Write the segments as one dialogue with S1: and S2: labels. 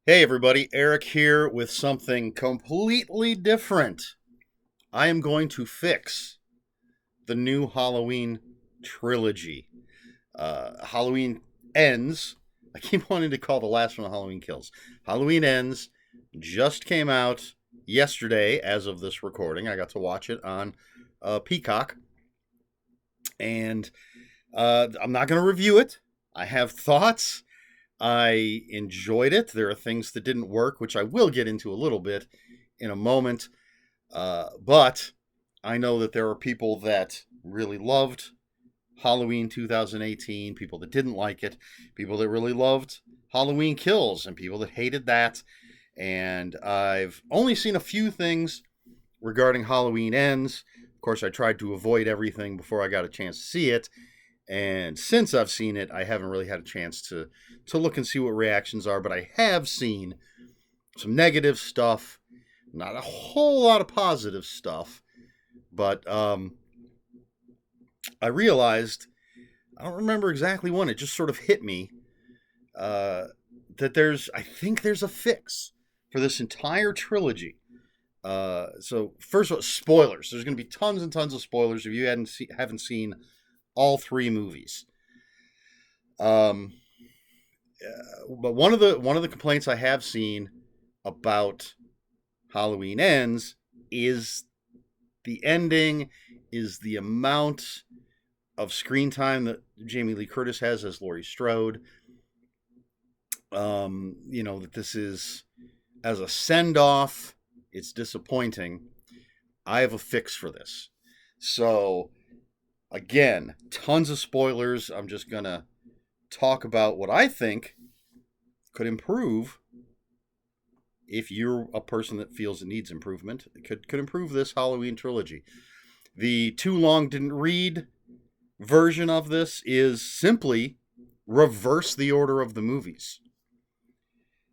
S1: Hey everybody, Eric here with something completely different. I am going to fix the new Halloween trilogy. Halloween Ends. I keep wanting to call the last one Halloween Kills. Halloween Ends just came out yesterday as of this recording. I got to watch it on Peacock. And I'm not going to review it. I have thoughts. I enjoyed it. There are things that didn't work, which I will get into a little bit in a moment. But I know that there are people that really loved Halloween 2018, people that didn't like it, people that really loved Halloween Kills, and people that hated that. And I've only seen a few things regarding Halloween Ends. Of course, I tried to avoid everything before I got a chance to see it. And since I've seen it, I haven't really had a chance to look and see what reactions are, but I have seen some negative stuff, not a whole lot of positive stuff, but I realized, I don't remember exactly when, it just sort of hit me that I think there's a fix for this entire trilogy. So first of all, spoilers. There's going to be tons and tons of spoilers if you haven't seen all three movies. Um, but one of the complaints I have seen about Halloween Ends is the ending, is the amount of screen time that Jamie Lee Curtis has as Laurie Strode. That this is as a send off, it's disappointing. I have a fix for this. So again, tons of spoilers. I'm just gonna talk about what I think could improve if you're a person that feels it needs improvement. It could improve this Halloween trilogy. The too long didn't read version of this is simply reverse the order of the movies.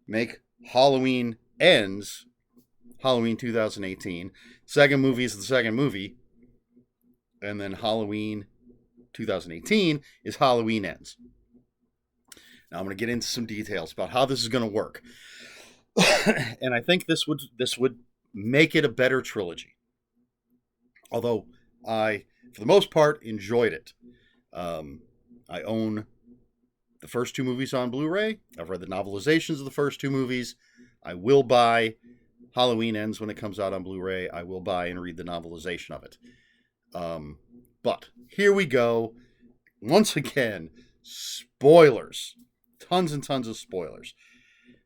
S1: Make Halloween Ends Halloween 2018. Second movie is the second movie. And then Halloween 2018 is Halloween Ends. Now I'm going to get into some details about how this is going to work. And I think this would make it a better trilogy. Although I, for the most part, enjoyed it. I own the first two movies on Blu-ray. I've read the novelizations of the first two movies. I will buy Halloween Ends when it comes out on Blu-ray. I will buy and read the novelization of it. But here we go. Once again, spoilers. Tons and tons of spoilers.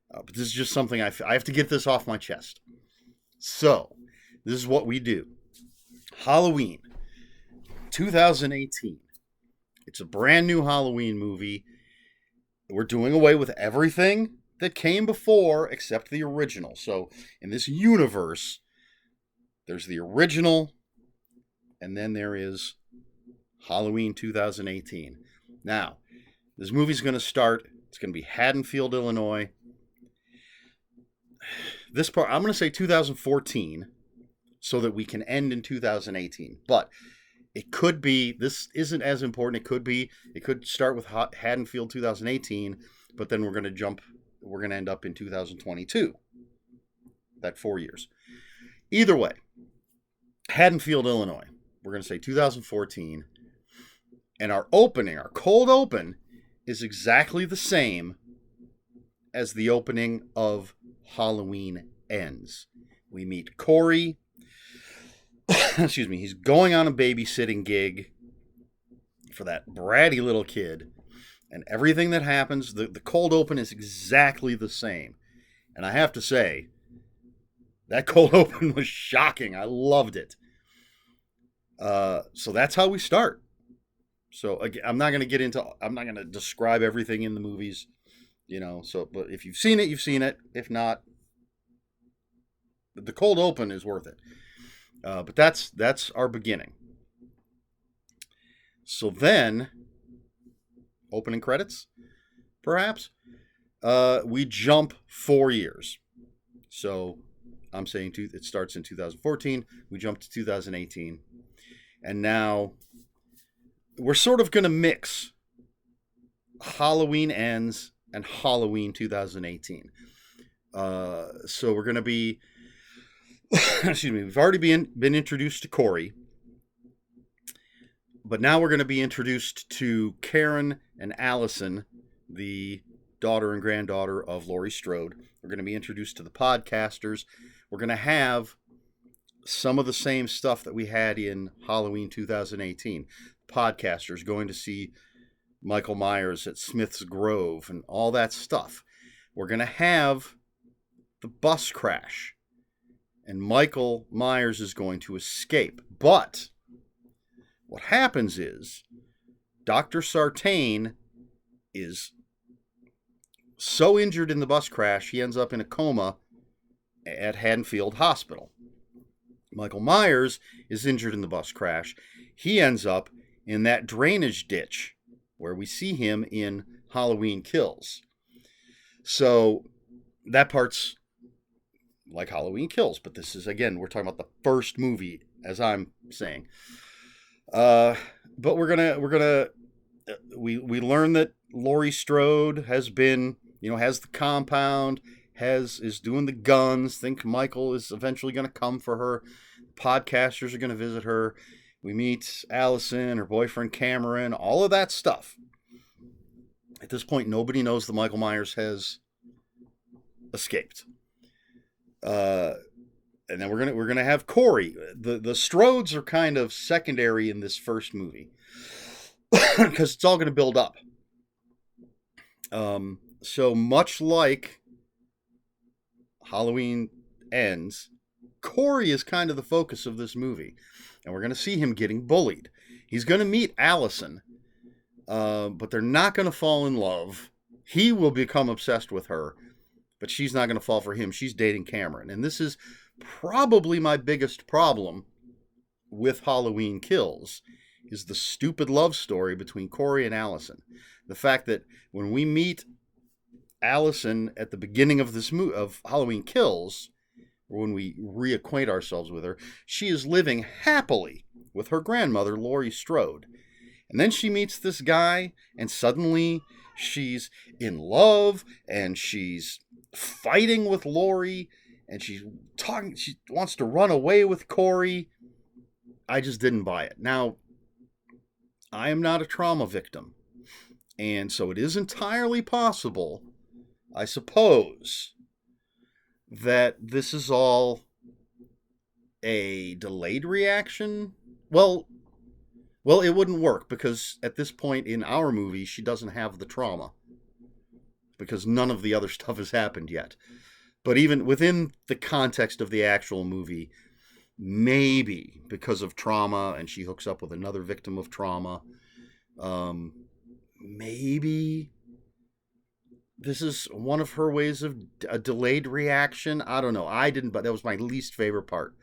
S1: But this is just something I have to get this off my chest. So, this is what we do. Halloween 2018. It's a brand new Halloween movie. We're doing away with everything that came before except the original. So, in this universe, there's the original, and then there is Halloween 2018. Now, this movie's going to start. It's going to be Haddonfield, Illinois. This part, I'm going to say 2014 so that we can end in 2018. But it could be, this isn't as important. It could start with Haddonfield 2018, but then we're going to end up in 2022. That 4 years. Either way, Haddonfield, Illinois. We're going to say 2014. And our cold open, is exactly the same as the opening of Halloween Ends. We meet Corey. Excuse me. He's going on a babysitting gig for that bratty little kid. And everything that happens, the cold open is exactly the same. And I have to say, that cold open was shocking. I loved it. So that's how we start. So again, I'm not going to describe everything in the movies, but if you've seen it, you've seen it. If not, the cold open is worth it. But that's our beginning. So then, opening credits, perhaps, we jump 4 years. So I'm saying it starts in 2014. We jump to 2018. And now we're sort of going to mix Halloween Ends and Halloween 2018. So we're going to be, excuse me, we've already been introduced to Corey, but now we're going to be introduced to Karen and Allison, the daughter and granddaughter of Laurie Strode. We're going to be introduced to the podcasters. We're going to have some of the same stuff that we had in Halloween 2018. Podcasters going to see Michael Myers at Smith's Grove and all that stuff. We're going to have the bus crash, and Michael Myers is going to escape. But what happens is Dr. Sartain is so injured in the bus crash, he ends up in a coma at Haddonfield Hospital. Michael Myers is injured in the bus crash. He ends up in that drainage ditch where we see him in Halloween Kills. So that part's like Halloween Kills, but this is, again, we're talking about the first movie, as I'm saying. But we learn that Laurie Strode has been, has the compound, is doing the guns. Think Michael is eventually going to come for her. Podcasters are going to visit her. We meet Allison, her boyfriend Cameron, all of that stuff. At this point, nobody knows that Michael Myers has escaped. And then we're gonna have Corey. The Strodes are kind of secondary in this first movie because it's all going to build up. So much like Halloween Ends, Corey is kind of the focus of this movie, and we're going to see him getting bullied. He's going to meet Allison, but they're not going to fall in love. He will become obsessed with her, but she's not going to fall for him. She's dating Cameron, and this is probably my biggest problem with Halloween Kills, is the stupid love story between Corey and Allison. The fact that when we meet Allison at the beginning of this of Halloween Kills, or when we reacquaint ourselves with her, she is living happily with her grandmother, Laurie Strode. And then she meets this guy, and suddenly she's in love, and she's fighting with Laurie, and she wants to run away with Corey. I just didn't buy it. Now, I am not a trauma victim, and so it is entirely possible, I suppose, that this is all a delayed reaction. Well, it wouldn't work, because at this point in our movie, she doesn't have the trauma, because none of the other stuff has happened yet. But even within the context of the actual movie, maybe because of trauma, and she hooks up with another victim of trauma, maybe this is one of her ways of a delayed reaction. I don't know. I didn't, but that was my least favorite part.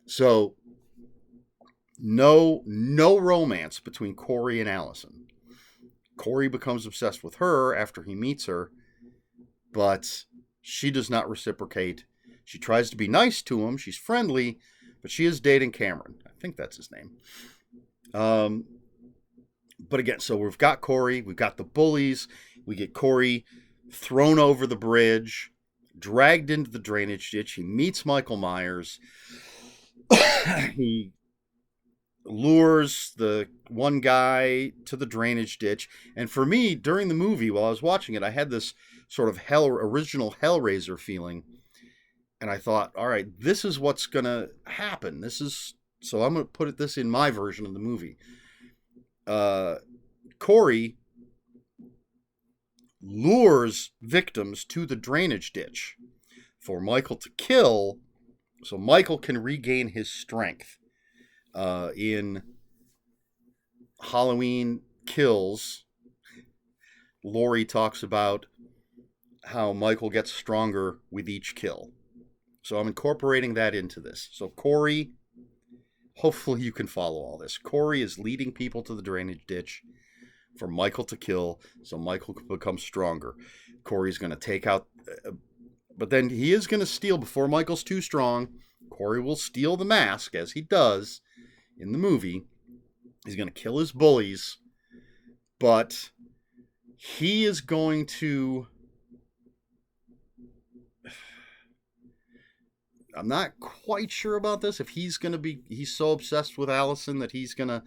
S1: So, no romance between Corey and Allison. Corey becomes obsessed with her after he meets her, but she does not reciprocate. She tries to be nice to him. She's friendly, but she is dating Cameron. I think that's his name. But again, so we've got Corey, we've got the bullies, we get Corey thrown over the bridge, dragged into the drainage ditch. He meets Michael Myers. He lures the one guy to the drainage ditch. And for me, during the movie, while I was watching it, I had this sort of original Hellraiser feeling. And I thought, all right, this is what's going to happen. So I'm going to put this in my version of the movie. Corey lures victims to the drainage ditch for Michael to kill, so Michael can regain his strength. In Halloween Kills, Laurie talks about how Michael gets stronger with each kill. So I'm incorporating that into this. So Corey, hopefully you can follow all this. Corey is leading people to the drainage ditch for Michael to kill, so Michael can become stronger. Corey's going to take out, but then he is going to steal, before Michael's too strong, Corey will steal the mask, as he does in the movie. He's going to kill his bullies, but he is going to I'm not quite sure about this. If he's so obsessed with Allison that he's going to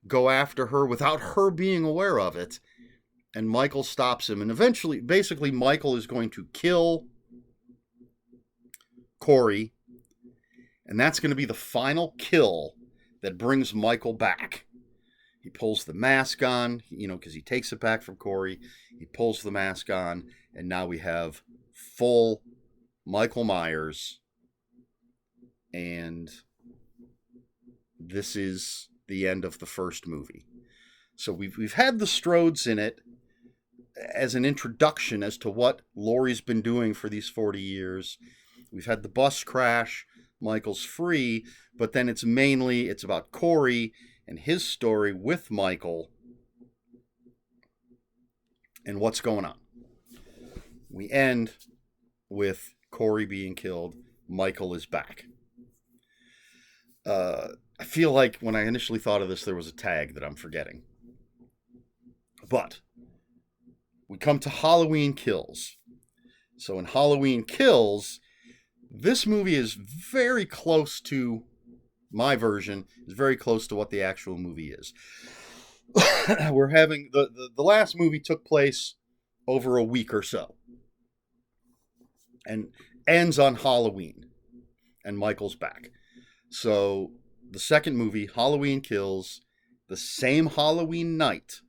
S1: go after her without her being aware of it. And Michael stops him. And eventually, basically, Michael is going to kill Corey. And that's going to be the final kill that brings Michael back. He pulls the mask on, because he takes it back from Corey. He pulls the mask on, and now we have full Michael Myers. And this is the end of the first movie. So we've had the Strodes in it as an introduction as to what Laurie's been doing for these 40 years. We've had the bus crash. Michael's free, but then it's about Corey and his story with Michael and what's going on. We end with Corey being killed. Michael is back. I feel like when I initially thought of this, there was a tag that I'm forgetting. But we come to Halloween Kills. So in Halloween Kills, this movie is very close to, my version is very close to what the actual movie is. We're having, the last movie took place over a week or so. And ends on Halloween. And Michael's back. So the second movie, Halloween Kills, the same Halloween night,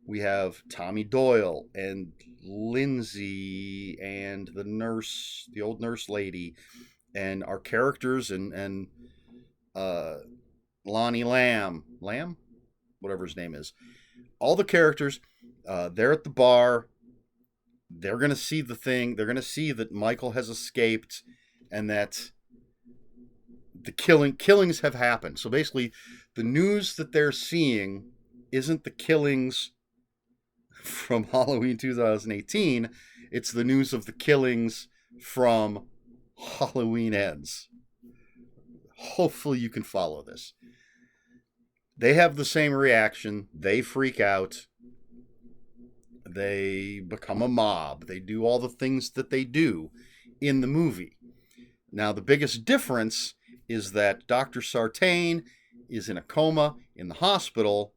S1: we have Tommy Doyle and Lindsay and the nurse, the old nurse lady, and our characters and Lonnie Lamb, whatever his name is. All the characters, they're at the bar. They're going to see the thing. They're going to see that Michael has escaped and that the killings have happened. So basically, the news that they're seeing isn't the killings from Halloween 2018. It's the news of the killings from Halloween Ends. Hopefully you can follow this. They have the same reaction. They freak out. They become a mob. They do all the things that they do in the movie. Now, the biggest difference is that Dr. Sartain is in a coma in the hospital.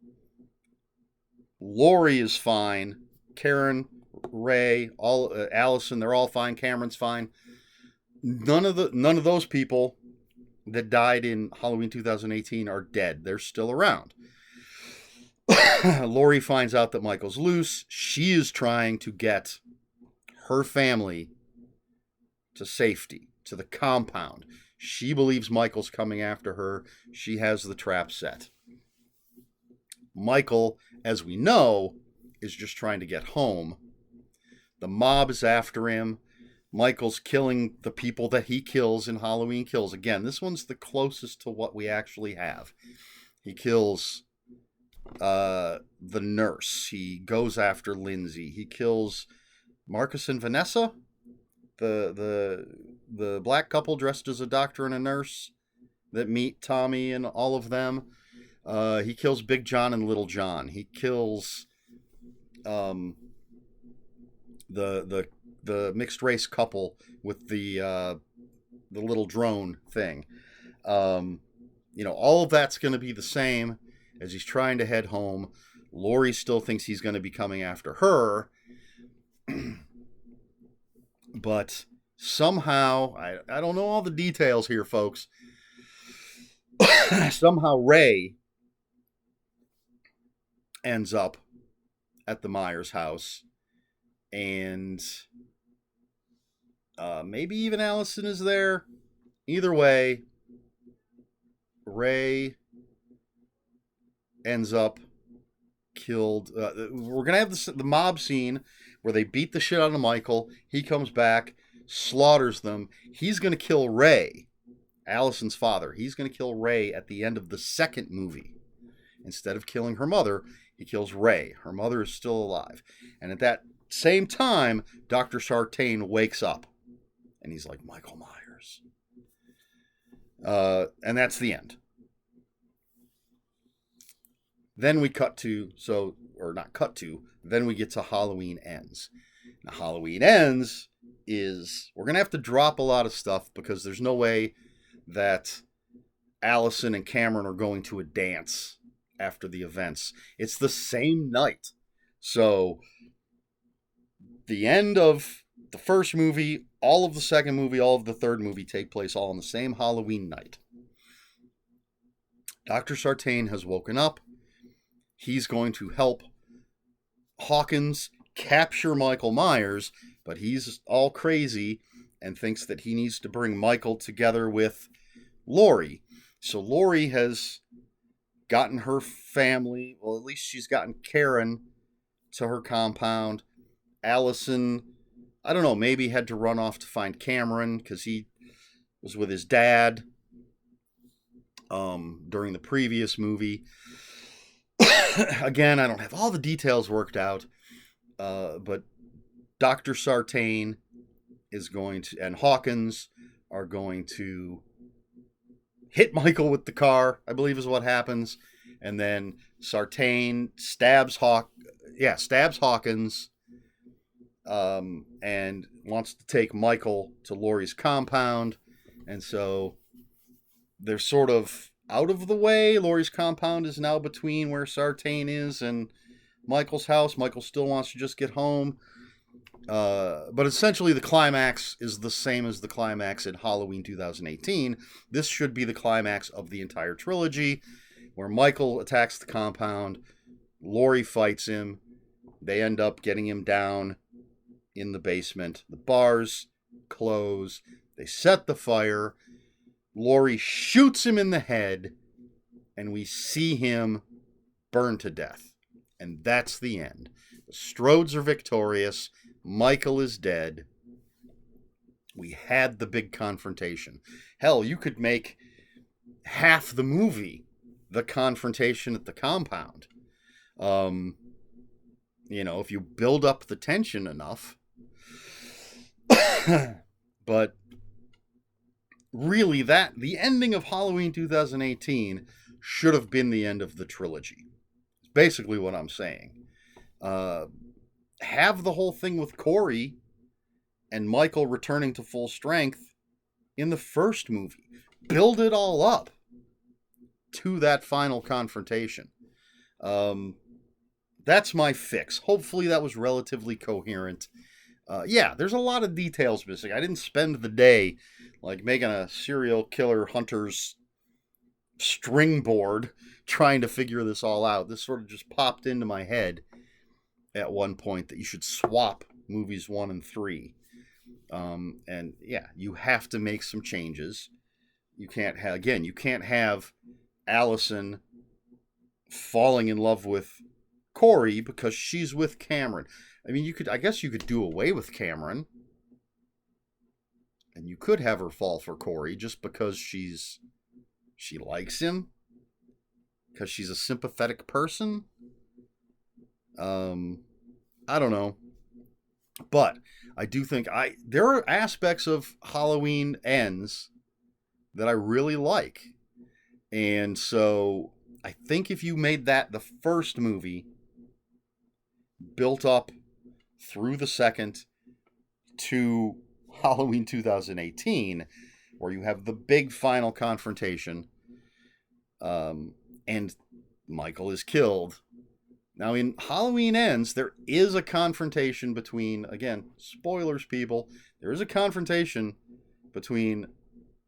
S1: Laurie is fine. Karen, Ray, Allison, they're all fine. Cameron's fine. None of those people that died in Halloween 2018 are dead. They're still around. Laurie finds out that Michael's loose. She is trying to get her family to safety, to the compound. She believes Michael's coming after her. She has the trap set. Michael, as we know, is just trying to get home. The mob is after him. Michael's killing the people that he kills in Halloween Kills. Again, this one's the closest to what we actually have. He kills the nurse. He goes after Lindsay. He kills Marcus and Vanessa, the black couple dressed as a doctor and a nurse that meet Tommy and all of them. He kills Big John and Little John. He kills the mixed race couple with the little drone thing. All of that's going to be the same as he's trying to head home. Laurie still thinks he's going to be coming after her. But somehow, I don't know all the details here, folks. Somehow Ray ends up at the Myers house. And maybe even Allison is there. Either way, Ray ends up killed. We're going to have the mob scene where they beat the shit out of Michael. He comes back, slaughters them. He's going to kill Ray, Allison's father. He's going to kill Ray at the end of the second movie. Instead of killing her mother, he kills Ray. Her mother is still alive. And at that same time, Dr. Sartain wakes up. And he's like, Michael Myers. And that's the end. Then we then we get to Halloween Ends. Now, Halloween Ends is we're going to have to drop a lot of stuff because there's no way that Allison and Cameron are going to a dance after the events. It's the same night. So the end of the first movie, all of the second movie, all of the third movie take place all on the same Halloween night. Dr. Sartain has woken up. He's going to help Hawkins capture Michael Myers, but he's all crazy and thinks that he needs to bring Michael together with Laurie. So Laurie has gotten her family, well, at least she's gotten Karen to her compound. Allison, I don't know, maybe had to run off to find Cameron because he was with his dad during the previous movie. Again, I don't have all the details worked out, but Dr. Sartain is going to, and Hawkins are going to hit Michael with the car, I believe is what happens. And then Sartain stabs Hawkins, and wants to take Michael to Laurie's compound. And so they're sort of out of the way. Laurie's compound is now between where Sartain is and Michael's house. Michael still wants to just get home. But essentially the climax is the same as the climax in Halloween 2018. This should be the climax of the entire trilogy, where Michael attacks the compound, Laurie fights him, they end up getting him down in the basement. The bars close, they set the fire, Laurie shoots him in the head, and we see him burn to death. And that's the end. The Strodes are victorious. Michael is dead. We had the big confrontation. Hell, you could make half the movie the confrontation at the compound. If you build up the tension enough. But really, the ending of Halloween 2018 should have been the end of the trilogy. It's basically what I'm saying. Have the whole thing with Corey and Michael returning to full strength in the first movie. Build it all up to that final confrontation. That's my fix. Hopefully that was relatively coherent. There's a lot of details missing. I didn't spend the day like making a serial killer hunter's string board trying to figure this all out. This sort of just popped into my head at one point that you should swap movies 1 and 3. You have to make some changes. You can't have Allison falling in love with Corey because she's with Cameron. I mean, I guess you could do away with Cameron, and you could have her fall for Corey just because she likes him, because she's a sympathetic person. I don't know, but I do think there are aspects of Halloween Ends that I really like, and so I think if you made that the first movie, built up through the second to Halloween 2018, where you have the big final confrontation, and Michael is killed. Now, in Halloween Ends, there is a confrontation between, again, spoilers, people, there is a confrontation between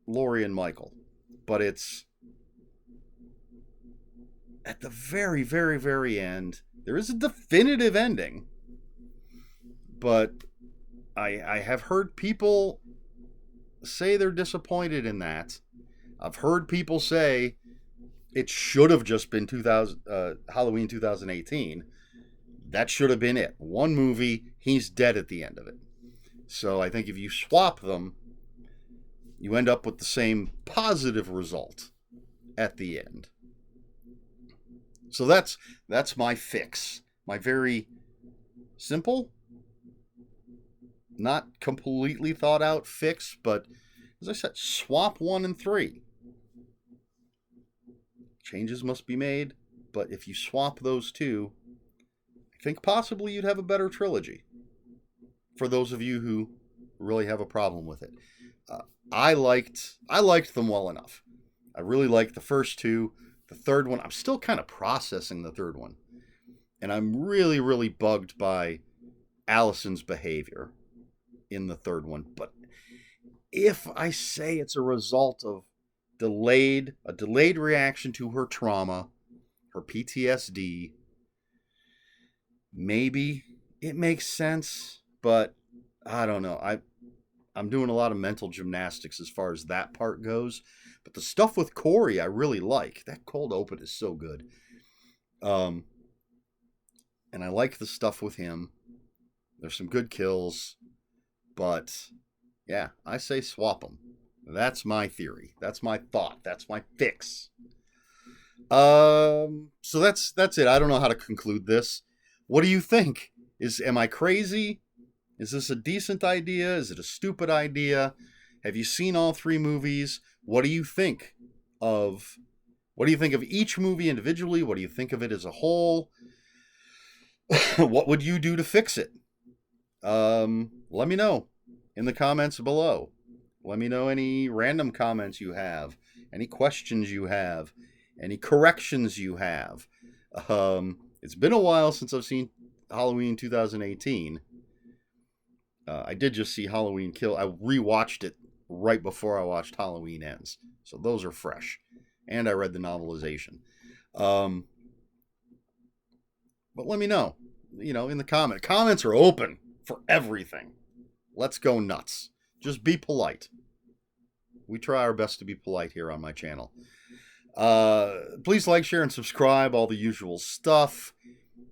S1: Laurie and Michael, but it's at the very, very, very end. There is a definitive ending, but I have heard people say they're disappointed in that. I've heard people say it should have just been Halloween 2018. That should have been it. One movie, he's dead at the end of it. So I think if you swap them, you end up with the same positive result at the end. So that's my fix. My very simple, not completely thought out fix, but as I said, swap 1 and 3. Changes must be made, but if you swap those two, I think possibly you'd have a better trilogy. For those of you who really have a problem with it. I liked them well enough. I really liked the first two. The third one, I'm still kind of processing the third one. And I'm really, really bugged by Allison's behavior in the third one. But if I say it's a result of a delayed reaction to her trauma, her PTSD, maybe it makes sense, but I don't know. I'm doing a lot of mental gymnastics as far as that part goes. But the stuff with Corey, I really like. That cold open is so good. And I like the stuff with him. There's some good kills. But, yeah, I say swap them. That's my theory. That's my thought. That's my fix. So that's it. I don't know how to conclude this. What do you think? Am I crazy? Is this a decent idea? Is it a stupid idea? Have you seen all three movies? What do you think of each movie individually? What do you think of it as a whole? What would you do to fix it? Let me know in the comments below. Let me know any random comments you have, any questions you have, any corrections you have. It's been a while since I've seen Halloween 2018. I did just see Halloween Kill. I rewatched it right before I watched Halloween Ends. So those are fresh. And I read the novelization. But let me know. In the comments. Comments are open for everything. Let's go nuts. Just be polite. We try our best to be polite here on my channel. Please like, share, and subscribe. All the usual stuff.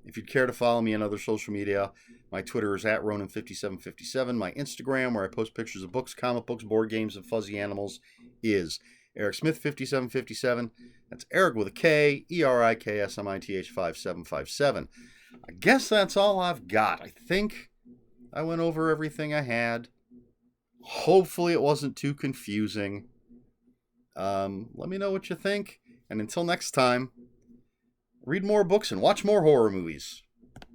S1: If you'd care to follow me on other social media, my Twitter is @Ronan5757. My Instagram, where I post pictures of books, comic books, board games, and fuzzy animals, is EricSmith5757. That's Eric with a K, ERIKSMITH5757. I guess that's all I've got. I think I went over everything I had. Hopefully it wasn't too confusing. Let me know what you think. And until next time, read more books and watch more horror movies.